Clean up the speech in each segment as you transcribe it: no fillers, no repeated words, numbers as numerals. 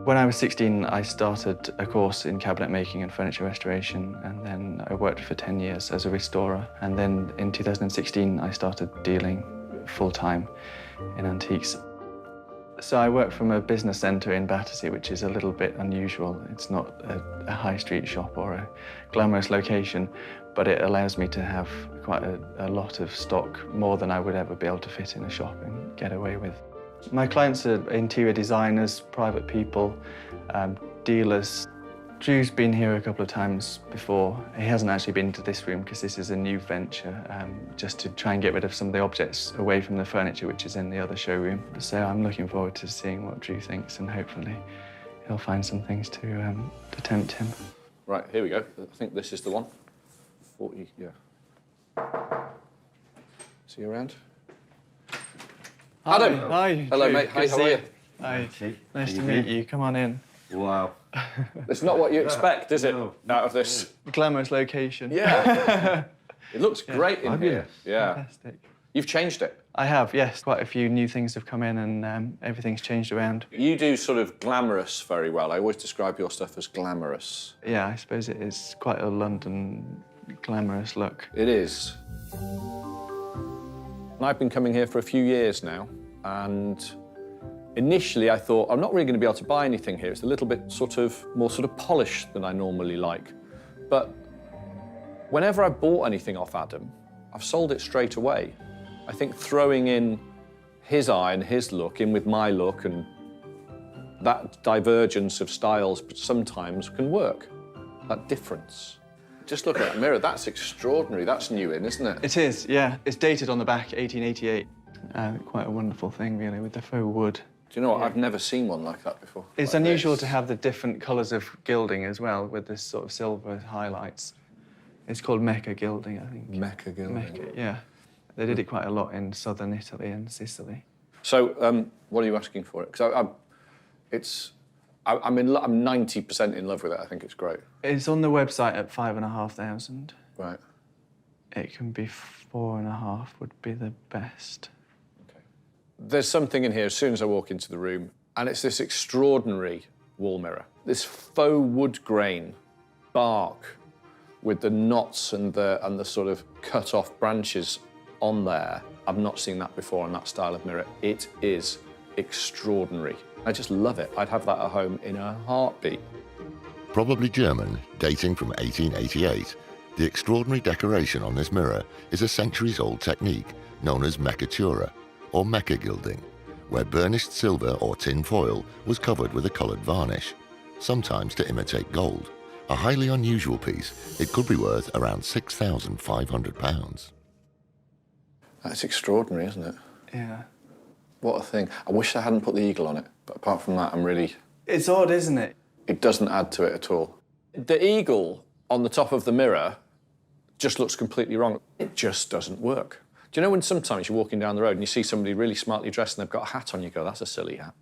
When I was 16, I started a course in cabinet making and furniture restoration, and then I worked for 10 years as a restorer. And then in 2016, I started dealing full-time in antiques. So I work from a business centre in Battersea, which is a little bit unusual. It's not a high street shop or a glamorous location, but it allows me to have quite a lot of stock, more than I would ever be able to fit in a shop and get away with. My clients are interior designers, private people, dealers. Drew's been here a couple of times before. He hasn't actually been to this room because this is a new venture, just to try and get rid of some of the objects away from the furniture, which is in the other showroom. So I'm looking forward to seeing what Drew thinks, and hopefully he'll find some things to tempt him. Right, here we go. I think this is the one. 40, yeah. See you around? Adam! Hi. Hello, Drew. mate. Hi, how are you? Hi. Nice to meet you. Come on in. Wow. It's not what you expect, is it, No. out of this? Glamorous location. Yeah. It looks great in here. Yeah. Fantastic. You've changed it. I have, yes. Quite a few new things have come in, and everything's changed around. You do sort of glamorous very well. I always describe your stuff as glamorous. Yeah, I suppose it is quite a London glamorous look. It is. I've been coming here for a few years now, and initially I thought, I'm not really going to be able to buy anything here. It's a little bit more polished than I normally like. But whenever I bought anything off Adam, I've sold it straight away. I think throwing in his eye and his look in with my look, and that divergence of styles sometimes can work, that difference. Just look at that mirror, that's extraordinary. That's new in, isn't it? It is, yeah. It's dated on the back, 1888. Quite a wonderful thing, really, with the faux wood. Do you know what? I've never seen one like that before. It's like unusual this. to have the different colours of gilding as well, with this sort of silver highlights. It's called Mecca gilding, I think. Mecca gilding. Mecca, yeah. They did it quite a lot in southern Italy and Sicily. So, what are you asking for it? Because I'm 90% in love with it. I think it's great. It's on the website at 5,500. Right. It can be 4.5 would be the best. Okay. There's something in here as soon as I walk into the room, and it's this extraordinary wall mirror. This faux wood grain bark with the knots and the sort of cut-off branches on there. I've not seen that before on that style of mirror. It is extraordinary. I just love it. I'd have that at home in a heartbeat. Probably German, dating from 1888, the extraordinary decoration on this mirror is a centuries-old technique known as meccatura, or Mecca gilding, where burnished silver or tin foil was covered with a coloured varnish, sometimes to imitate gold. A highly unusual piece, it could be worth around £6,500. That's extraordinary, isn't it? Yeah. What a thing. I wish I hadn't put the eagle on it, but apart from that, I'm really... It's odd, isn't it? It doesn't add to it at all. The eagle on the top of the mirror just looks completely wrong. It just doesn't work. Do you know when sometimes you're walking down the road and you see somebody really smartly dressed and they've got a hat on, you go, that's a silly hat.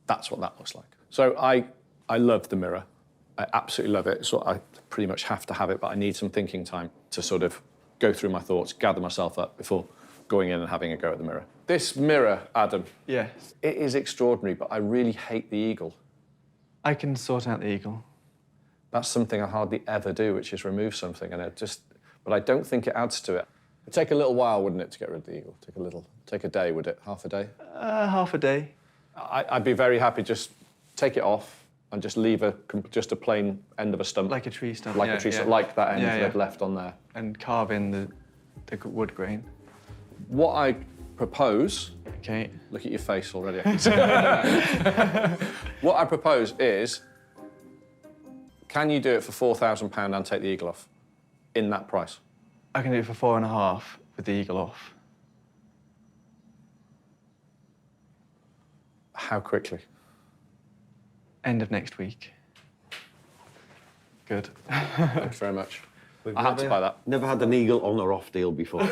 That's what that looks like. So I love the mirror. I absolutely love it. So I pretty much have to have it, but I need some thinking time to sort of go through my thoughts, gather myself up before going in and having a go at the mirror. This mirror, Adam, Yes. it is extraordinary, but I really hate the eagle. I can sort out the eagle. That's something I hardly ever do, which is remove something, and but I don't think it adds to it. It'd take a little while, wouldn't it, to get rid of the eagle? Take a day, would it? Half a day? Half a day. I'd be very happy just take it off and just leave just a plain end of a stump. Like a tree stump. Like a tree stump, like that end they've left on there. And carve in the wood grain. What I propose... Okay. Look at your face already. What I propose is, can you do it for £4,000 and take the eagle off in that price? I can do it for 4.5 with the eagle off. How quickly? End of next week. Good. Thanks very much. I had to buy that. Never had an eagle on or off deal before.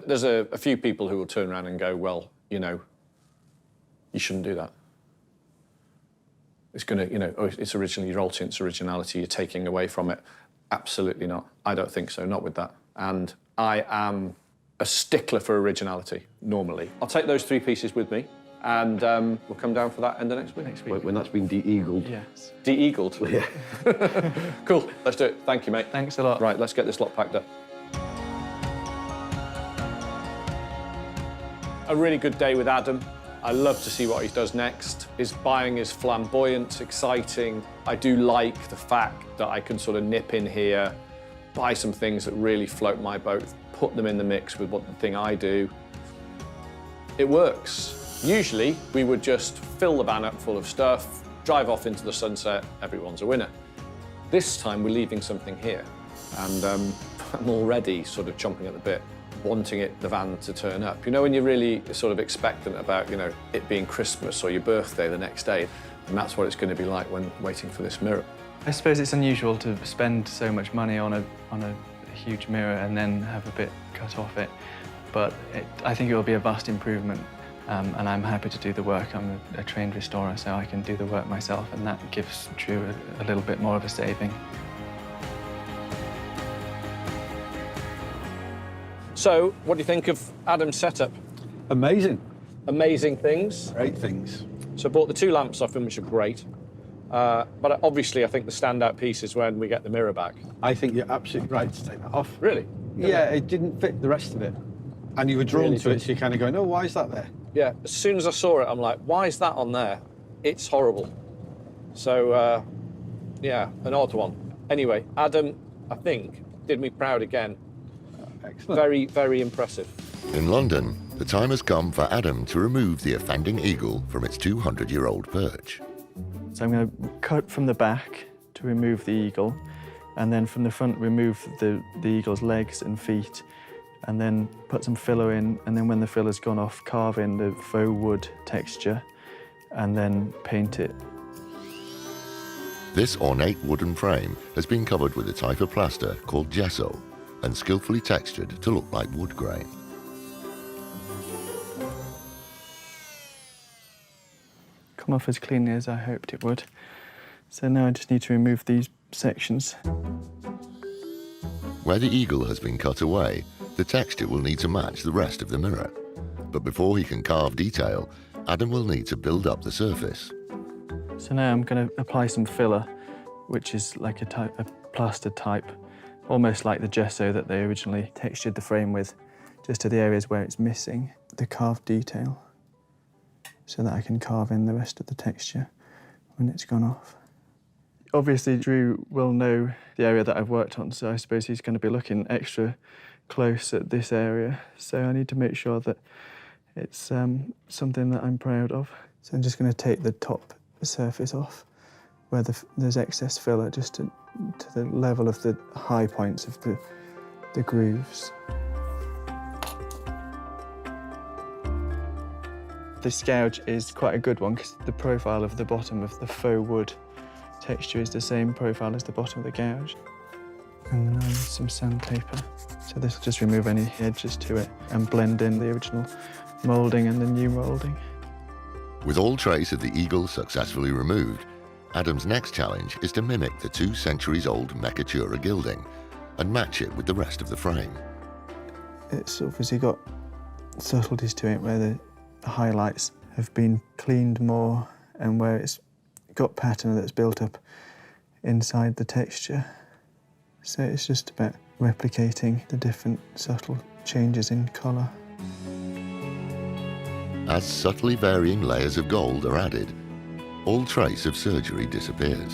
There's a few people who will turn around and go, well, you know, you shouldn't do that. It's going to, you know, it's originally your its originality, you're taking away from it. Absolutely not. I don't think so, not with that. And I am a stickler for originality, normally. I'll take those 3 pieces with me. And we'll come down for that end of next week. Next week. When that's been de-eagled. Yes. De-eagled? Yeah. Cool, let's do it. Thank you, mate. Thanks a lot. Right, let's get this lot packed up. A really good day with Adam. I love to see what he does next. His buying is flamboyant, exciting. I do like the fact that I can sort of nip in here, buy some things that really float my boat, put them in the mix with what the thing I do. It works. Usually, we would just fill the van up full of stuff, drive off into the sunset, everyone's a winner. This time, we're leaving something here, and I'm already sort of chomping at the bit, wanting the van to turn up. You know, when you're really sort of expectant about, you know, it being Christmas or your birthday the next day, and that's what it's going to be like when waiting for this mirror. I suppose it's unusual to spend so much money on a huge mirror and then have a bit cut off it, but I think it will be a vast improvement. And I'm happy to do the work. I'm a trained restorer, so I can do the work myself, and that gives Drew a little bit more of a saving. So, what do you think of Adam's setup? Amazing. Amazing things. Great things. So I bought the 2 lamps off him, which are great. But obviously, I think the standout piece is when we get the mirror back. I think you're absolutely right to take that off. Really? Yeah, it didn't fit the rest of it. And you were drawn Really to it, did. so you're kind of going, oh, why is that there? Yeah, as soon as I saw it, I'm like, why is that on there? It's horrible. So, yeah, an odd one. Anyway, Adam, I think, did me proud again. Excellent. Very, very impressive. In London, the time has come for Adam to remove the offending eagle from its 200-year-old perch. So I'm going to cut from the back to remove the eagle, and then from the front remove the eagle's legs and feet, and then put some filler in, and then when the filler's gone off, carve in the faux wood texture, and then paint it. This ornate wooden frame has been covered with a type of plaster called gesso and skillfully textured to look like wood grain. Come off as cleanly as I hoped it would. So now I just need to remove these sections. Where the eagle has been cut away, the texture will need to match the rest of the mirror. But before he can carve detail, Adam will need to build up the surface. So now I'm going to apply some filler, which is like a plaster type, almost like the gesso that they originally textured the frame with, just to the areas where it's missing the carved detail, so that I can carve in the rest of the texture when it's gone off. Obviously, Drew will know the area that I've worked on, so I suppose he's going to be looking extra close at this area. So I need to make sure that it's something that I'm proud of. So I'm just going to take the top surface off where there's excess filler, just to the level of the high points of the grooves. This gouge is quite a good one because the profile of the bottom of the faux wood texture is the same profile as the bottom of the gouge. And then I'll use some sandpaper. So this will just remove any edges to it and blend in the original moulding and the new moulding. With all trace of the eagle successfully removed, Adam's next challenge is to mimic the 2 centuries-old Mechatura gilding and match it with the rest of the frame. It's obviously got subtleties to it where the highlights have been cleaned more and where it's got pattern that's built up inside the texture. So it's just about replicating the different subtle changes in colour. As subtly varying layers of gold are added, all trace of surgery disappears.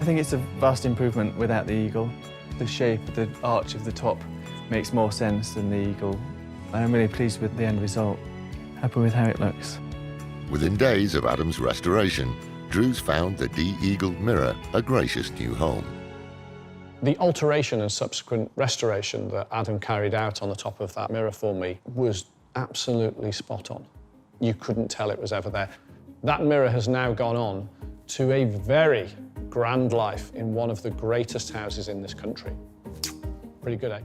I think it's a vast improvement without the eagle. The shape, the arch of the top makes more sense than the eagle. And I'm really pleased with the end result. Happy with how it looks. Within days of Adam's restoration, Drew's found the de-eagled mirror a gracious new home. The alteration and subsequent restoration that Adam carried out on the top of that mirror for me was absolutely spot on. You couldn't tell it was ever there. That mirror has now gone on to a very grand life in one of the greatest houses in this country. Pretty good, eh?